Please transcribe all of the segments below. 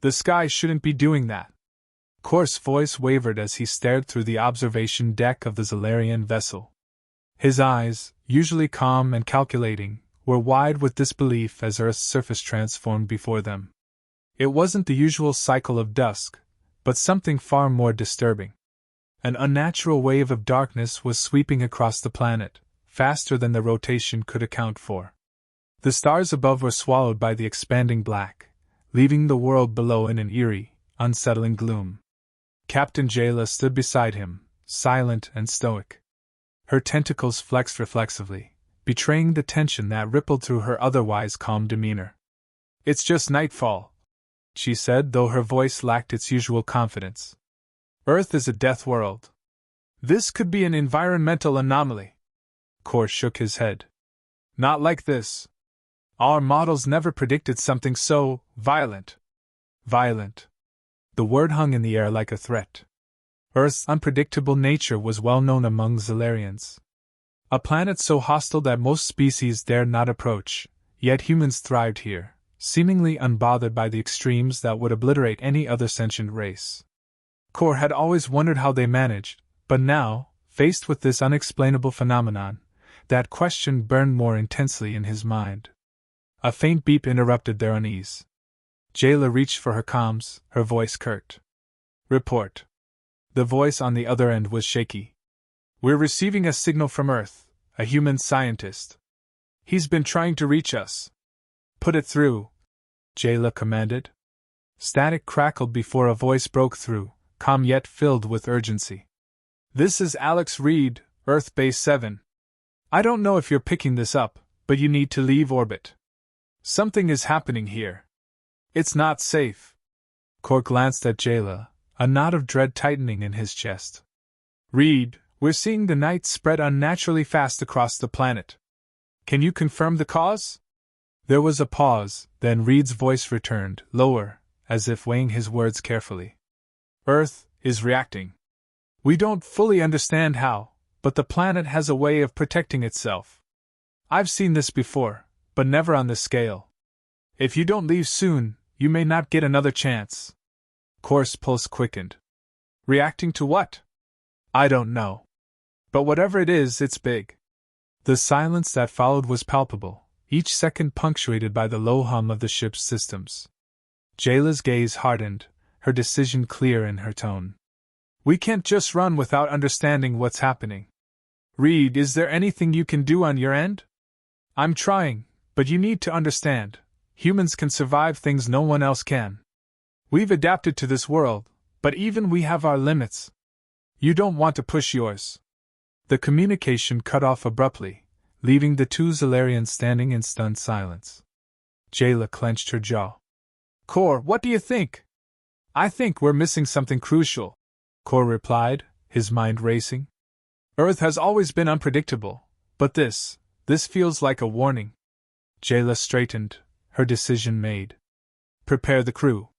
The sky shouldn't be doing that. Kor's voice wavered as he stared through the observation deck of the Zalarian vessel. His eyes, usually calm and calculating, were wide with disbelief as Earth's surface transformed before them. It wasn't the usual cycle of dusk, but something far more disturbing. An unnatural wave of darkness was sweeping across the planet, faster than the rotation could account for. The stars above were swallowed by the expanding black, leaving the world below in an eerie, unsettling gloom. Captain Jayla stood beside him, silent and stoic. Her tentacles flexed reflexively, betraying the tension that rippled through her otherwise calm demeanor. "It's just nightfall," she said, though her voice lacked its usual confidence. "Earth is a death world. This could be an environmental anomaly." Kor shook his head. "Not like this. Our models never predicted something so violent." Violent. The word hung in the air like a threat. Earth's unpredictable nature was well known among Zalarians. A planet so hostile that most species dared not approach, yet humans thrived here, seemingly unbothered by the extremes that would obliterate any other sentient race. Kor had always wondered how they managed, but now, faced with this unexplainable phenomenon, that question burned more intensely in his mind. A faint beep interrupted their unease. Jayla reached for her comms, her voice curt. "Report." The voice on the other end was shaky. "We're receiving a signal from Earth, a human scientist. He's been trying to reach us." "Put it through," Jayla commanded. Static crackled before a voice broke through, calm yet filled with urgency. "This is Alex Reed, Earth Base 7. I don't know if you're picking this up, but you need to leave orbit. Something is happening here. It's not safe." Kor glanced at Jayla, a knot of dread tightening in his chest. "Reed, we're seeing the night spread unnaturally fast across the planet. Can you confirm the cause?" There was a pause, then Reed's voice returned, lower, as if weighing his words carefully. "Earth is reacting. We don't fully understand how, but the planet has a way of protecting itself. I've seen this before, but never on this scale. If you don't leave soon, you may not get another chance." Kor's pulse quickened. "Reacting to what?" "I don't know. But whatever it is, it's big." The silence that followed was palpable, each second punctuated by the low hum of the ship's systems. Jayla's gaze hardened, her decision clear in her tone. "We can't just run without understanding what's happening. Reed, is there anything you can do on your end?" "I'm trying, but you need to understand. Humans can survive things no one else can. We've adapted to this world, but even we have our limits. You don't want to push yours." The communication cut off abruptly, leaving the two Zalarians standing in stunned silence. Jayla clenched her jaw. "Kor, what do you think?" "I think we're missing something crucial," Kor replied, his mind racing. "Earth has always been unpredictable, but this feels like a warning." Jayla straightened, her decision made. "Prepare the crew.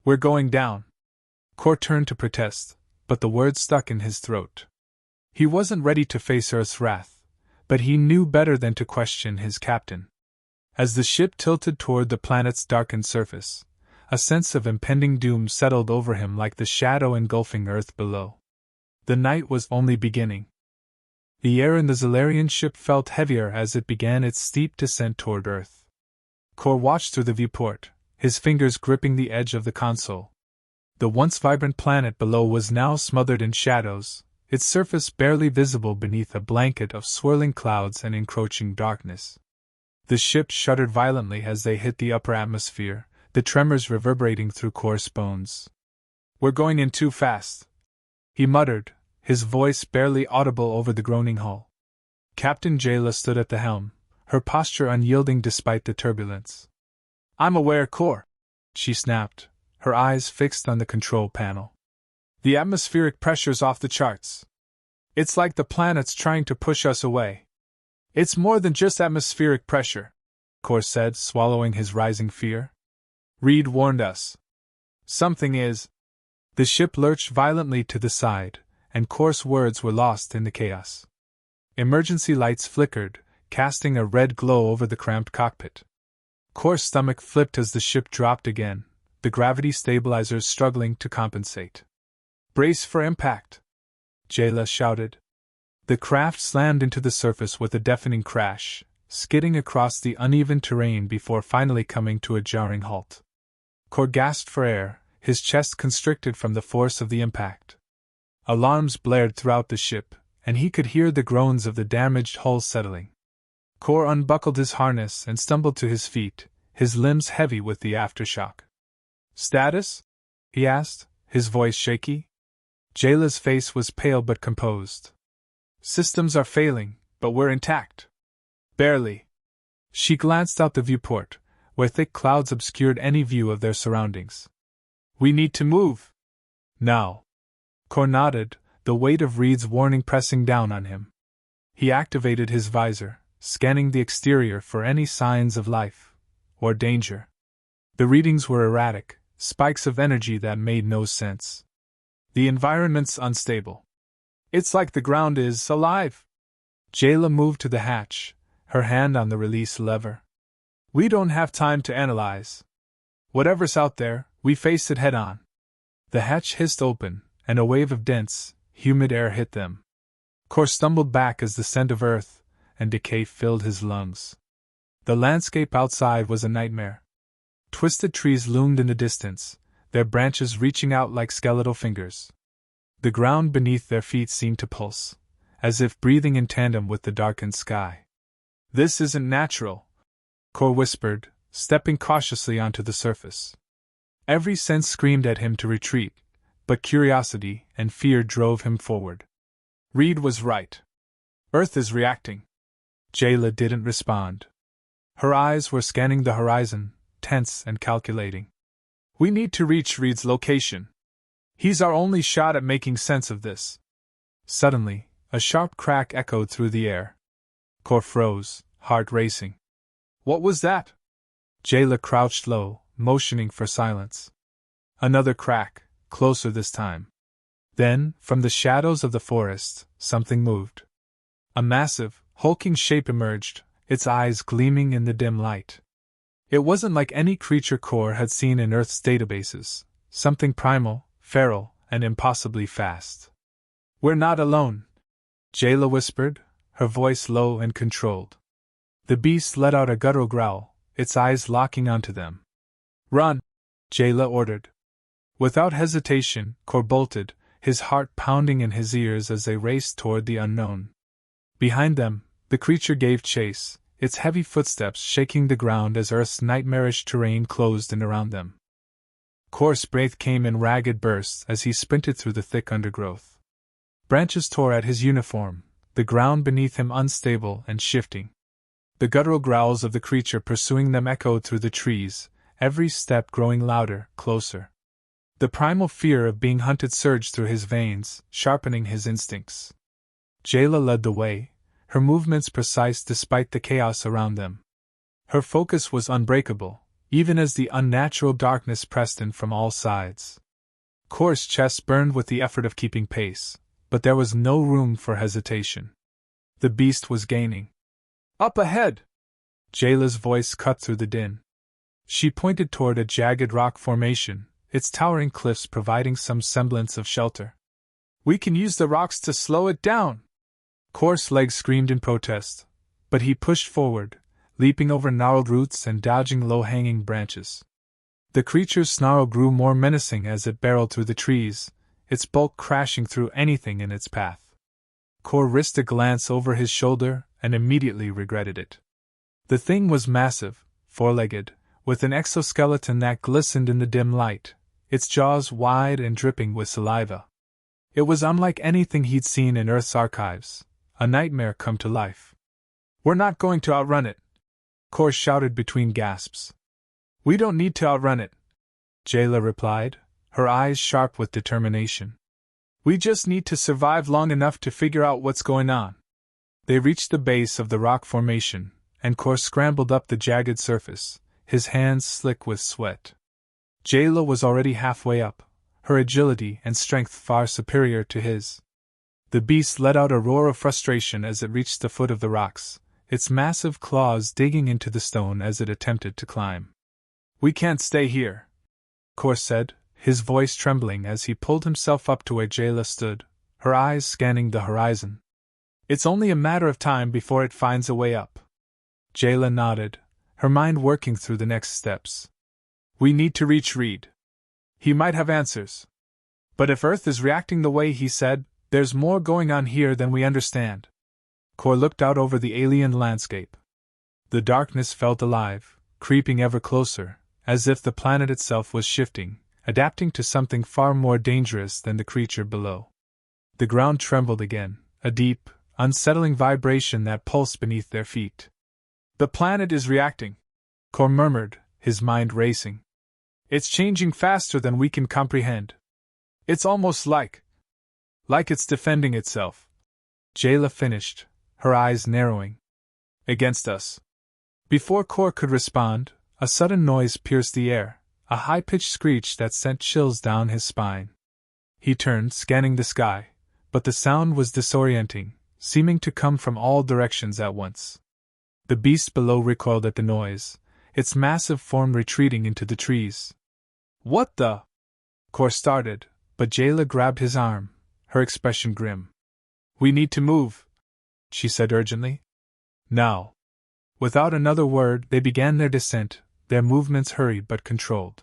We're going down." Kor turned to protest, but the words stuck in his throat. He wasn't ready to face Earth's wrath, but he knew better than to question his captain. As the ship tilted toward the planet's darkened surface, a sense of impending doom settled over him like the shadow engulfing Earth below. The night was only beginning. The air in the Zalarian ship felt heavier as it began its steep descent toward Earth. Kor watched through the viewport, his fingers gripping the edge of the console. The once vibrant planet below was now smothered in shadows, its surface barely visible beneath a blanket of swirling clouds and encroaching darkness. The ship shuddered violently as they hit the upper atmosphere, the tremors reverberating through Kor's bones. "We're going in too fast," he muttered, his voice barely audible over the groaning hull. Captain Jayla stood at the helm, her posture unyielding despite the turbulence. "I'm aware, Kor," she snapped, her eyes fixed on the control panel. "The atmospheric pressure's off the charts. It's like the planet's trying to push us away." "It's more than just atmospheric pressure," Kor said, swallowing his rising fear. "Reed warned us. Something is." The ship lurched violently to the side, and Kor's words were lost in the chaos. Emergency lights flickered, casting a red glow over the cramped cockpit. Kor's stomach flipped as the ship dropped again, the gravity stabilizers struggling to compensate. "Brace for impact!" Jayla shouted. The craft slammed into the surface with a deafening crash, skidding across the uneven terrain before finally coming to a jarring halt. Kor gasped for air, his chest constricted from the force of the impact. Alarms blared throughout the ship, and he could hear the groans of the damaged hull settling. Kor unbuckled his harness and stumbled to his feet, his limbs heavy with the aftershock. "Status?" he asked, his voice shaky. Jayla's face was pale but composed. "Systems are failing, but we're intact." "Barely." She glanced out the viewport, where thick clouds obscured any view of their surroundings. "We need to move." "Now." Kor nodded, the weight of Reed's warning pressing down on him. He activated his visor, scanning the exterior for any signs of life or danger. The readings were erratic, spikes of energy that made no sense. "The environment's unstable. It's like the ground is alive." Jayla moved to the hatch, her hand on the release lever. "We don't have time to analyze. Whatever's out there, we face it head on." The hatch hissed open, and a wave of dense, humid air hit them. Kor stumbled back as the scent of earth and decay filled his lungs. The landscape outside was a nightmare. Twisted trees loomed in the distance, their branches reaching out like skeletal fingers. The ground beneath their feet seemed to pulse, as if breathing in tandem with the darkened sky. "This isn't natural," Kor whispered, stepping cautiously onto the surface. Every sense screamed at him to retreat, but curiosity and fear drove him forward. Reed was right. Earth is reacting. Jayla didn't respond. Her eyes were scanning the horizon, tense and calculating. "We need to reach Reed's location. He's our only shot at making sense of this." Suddenly, a sharp crack echoed through the air. Kor froze, heart racing. "What was that?" Jayla crouched low, motioning for silence. Another crack, closer this time. Then, from the shadows of the forest, something moved. A massive, hulking shape emerged, its eyes gleaming in the dim light. It wasn't like any creature Kor had seen in Earth's databases, something primal, feral, and impossibly fast. "We're not alone," Jayla whispered, her voice low and controlled. The beast let out a guttural growl, its eyes locking onto them. "Run!" Jayla ordered. Without hesitation, Kor bolted, his heart pounding in his ears as they raced toward the unknown. Behind them, the creature gave chase, its heavy footsteps shaking the ground as Earth's nightmarish terrain closed in around them. Kor's breath came in ragged bursts as he sprinted through the thick undergrowth. Branches tore at his uniform, the ground beneath him unstable and shifting. The guttural growls of the creature pursuing them echoed through the trees, every step growing louder, closer. The primal fear of being hunted surged through his veins, sharpening his instincts. Jayla led the way, her movements precise despite the chaos around them. Her focus was unbreakable, even as the unnatural darkness pressed in from all sides. Kor's chest burned with the effort of keeping pace, but there was no room for hesitation. The beast was gaining. "Up ahead!" Jayla's voice cut through the din. She pointed toward a jagged rock formation, its towering cliffs providing some semblance of shelter. "We can use the rocks to slow it down!" Kor's legs screamed in protest, but he pushed forward, leaping over gnarled roots and dodging low-hanging branches. The creature's snarl grew more menacing as it barreled through the trees, its bulk crashing through anything in its path. Kor risked a glance over his shoulder and immediately regretted it. The thing was massive, four-legged, with an exoskeleton that glistened in the dim light, its jaws wide and dripping with saliva. It was unlike anything he'd seen in Earth's archives, a nightmare come to life. "We're not going to outrun it," Kor shouted between gasps. "We don't need to outrun it," Jayla replied, her eyes sharp with determination. "We just need to survive long enough to figure out what's going on." They reached the base of the rock formation, and Kor scrambled up the jagged surface, his hands slick with sweat. Jayla was already halfway up, her agility and strength far superior to his. The beast let out a roar of frustration as it reached the foot of the rocks, its massive claws digging into the stone as it attempted to climb. "We can't stay here," Kor said, his voice trembling as he pulled himself up to where Jayla stood, her eyes scanning the horizon. It's only a matter of time before it finds a way up. Jayla nodded, her mind working through the next steps. We need to reach Reed. He might have answers. But if Earth is reacting the way he said, there's more going on here than we understand. Kor looked out over the alien landscape. The darkness felt alive, creeping ever closer, as if the planet itself was shifting, adapting to something far more dangerous than the creature below. The ground trembled again, a deep, unsettling vibration that pulsed beneath their feet. The planet is reacting, Kor murmured, his mind racing. It's changing faster than we can comprehend. It's almost like it's defending itself. Jayla finished, her eyes narrowing. Against us. Before Kor could respond, a sudden noise pierced the air, a high-pitched screech that sent chills down his spine. He turned, scanning the sky, but the sound was disorienting, seeming to come from all directions at once. The beast below recoiled at the noise, its massive form retreating into the trees. What the? Kor started, but Jayla grabbed his arm, her expression grim. We need to move, she said urgently. Now. Without another word, they began their descent, their movements hurried but controlled.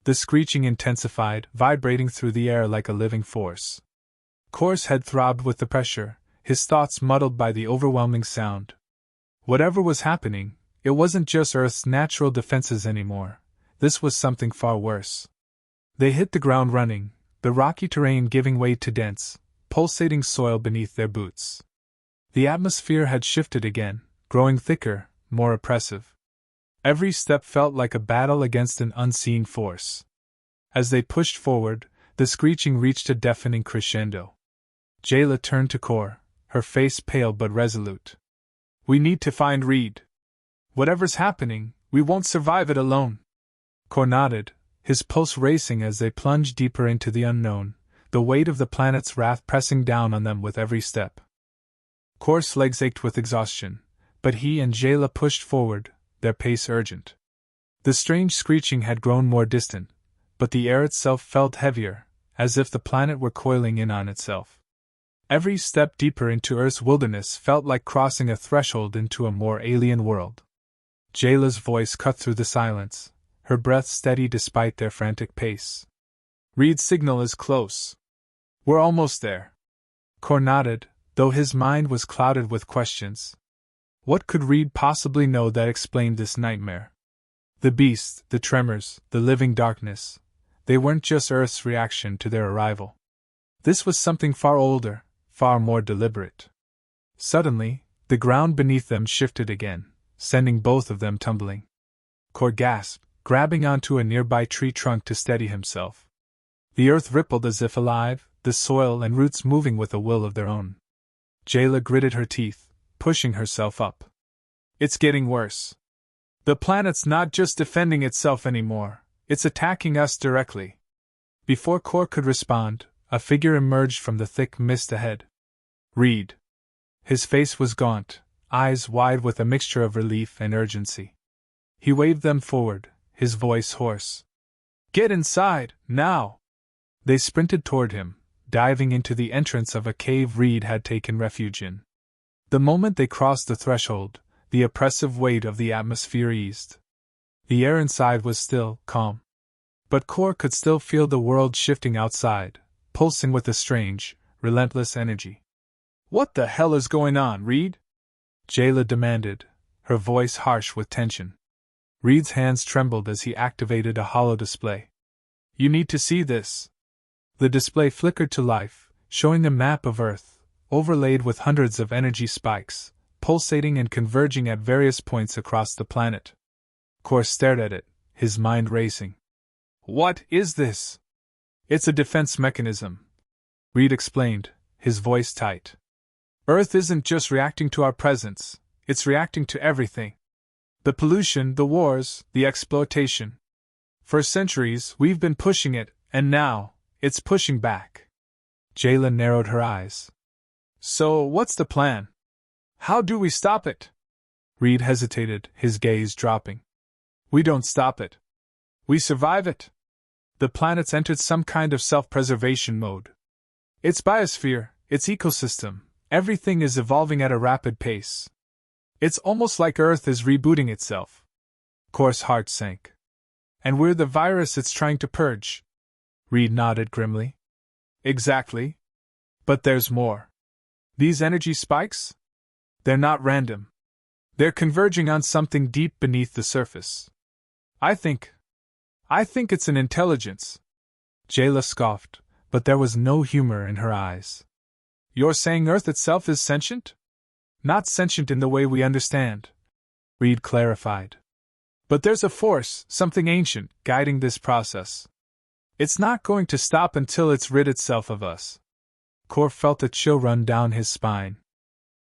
The screeching intensified, vibrating through the air like a living force. Kor's head throbbed with the pressure, his thoughts muddled by the overwhelming sound. Whatever was happening, it wasn't just Earth's natural defenses anymore. This was something far worse. They hit the ground running, the rocky terrain giving way to dense, pulsating soil beneath their boots. The atmosphere had shifted again, growing thicker, more oppressive. Every step felt like a battle against an unseen force. As they pushed forward, the screeching reached a deafening crescendo. Jayla turned to Kor, her face pale but resolute. We need to find Reed. Whatever's happening, we won't survive it alone. Kor nodded, his pulse racing as they plunged deeper into the unknown, the weight of the planet's wrath pressing down on them with every step. Kor's legs ached with exhaustion, but he and Jayla pushed forward, their pace urgent. The strange screeching had grown more distant, but the air itself felt heavier, as if the planet were coiling in on itself. Every step deeper into Earth's wilderness felt like crossing a threshold into a more alien world. Jayla's voice cut through the silence, her breath steady despite their frantic pace. Reed's signal is close. We're almost there. Kor nodded, though his mind was clouded with questions. What could Reed possibly know that explained this nightmare? The beast, the tremors, the living darkness, they weren't just Earth's reaction to their arrival. This was something far older, far more deliberate. Suddenly, the ground beneath them shifted again, sending both of them tumbling. Kor gasped, grabbing onto a nearby tree trunk to steady himself. The earth rippled as if alive, the soil and roots moving with a will of their own. Jayla gritted her teeth, pushing herself up. It's getting worse. The planet's not just defending itself anymore, it's attacking us directly. Before Kor could respond, a figure emerged from the thick mist ahead. Reed. His face was gaunt, eyes wide with a mixture of relief and urgency. He waved them forward, his voice hoarse. Get inside, now! They sprinted toward him, diving into the entrance of a cave Reed had taken refuge in. The moment they crossed the threshold, the oppressive weight of the atmosphere eased. The air inside was still, calm. But Kor could still feel the world shifting outside, pulsing with a strange, relentless energy. What the hell is going on, Reed? Jayla demanded, her voice harsh with tension. Reed's hands trembled as he activated a holo display. You need to see this. The display flickered to life, showing a map of Earth, overlaid with hundreds of energy spikes, pulsating and converging at various points across the planet. Kor stared at it, his mind racing. What is this? It's a defense mechanism, Reed explained, his voice tight. Earth isn't just reacting to our presence, it's reacting to everything. The pollution, the wars, the exploitation. For centuries, we've been pushing it, and now, it's pushing back. Jayla narrowed her eyes. So, what's the plan? How do we stop it? Reed hesitated, his gaze dropping. We don't stop it. We survive it. The planet's entered some kind of self-preservation mode. Its biosphere, its ecosystem, everything is evolving at a rapid pace. It's almost like Earth is rebooting itself. Kor's heart sank. And we're the virus it's trying to purge. Reed nodded grimly. Exactly. But there's more. These energy spikes? They're not random. They're converging on something deep beneath the surface. I think it's an intelligence. Jayla scoffed, but there was no humor in her eyes. You're saying Earth itself is sentient? Not sentient in the way we understand, Reed clarified. But there's a force, something ancient, guiding this process. It's not going to stop until it's rid itself of us. Kor felt a chill run down his spine.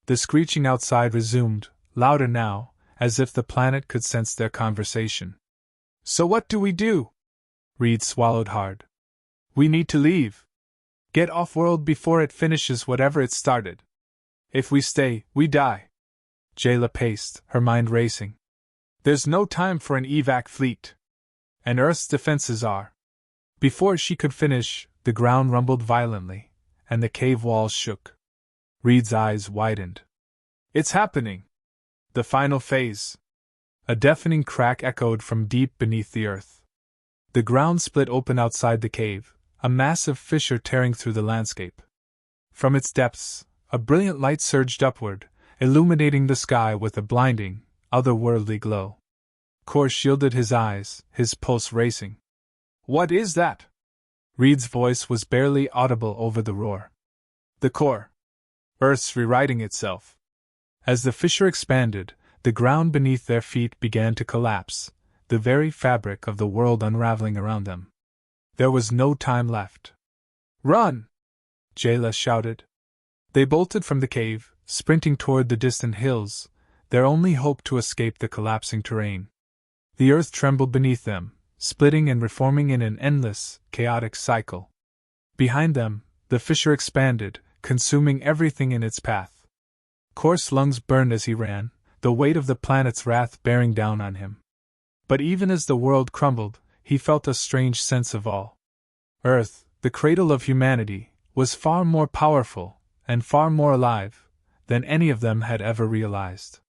The screeching outside resumed, louder now, as if the planet could sense their conversation. So what do we do? Reed swallowed hard. We need to leave. Get off-world before it finishes whatever it started. If we stay, we die. Jayla paced, her mind racing. There's no time for an evac fleet. And Earth's defenses are. Before she could finish, the ground rumbled violently, and the cave walls shook. Reed's eyes widened. It's happening. The final phase. A deafening crack echoed from deep beneath the earth. The ground split open outside the cave, a massive fissure tearing through the landscape. From its depths, a brilliant light surged upward, illuminating the sky with a blinding, otherworldly glow. Kor shielded his eyes, his pulse racing. What is that? Reed's voice was barely audible over the roar. The core. Earth's rewriting itself. As the fissure expanded, the ground beneath their feet began to collapse, the very fabric of the world unraveling around them. There was no time left. Run! Jayla shouted. They bolted from the cave, sprinting toward the distant hills, their only hope to escape the collapsing terrain. The earth trembled beneath them, splitting and reforming in an endless, chaotic cycle. Behind them, the fissure expanded, consuming everything in its path. Kor's lungs burned as he ran, the weight of the planet's wrath bearing down on him. But even as the world crumbled, he felt a strange sense of awe. Earth, the cradle of humanity, was far more powerful, and far more alive, than any of them had ever realized.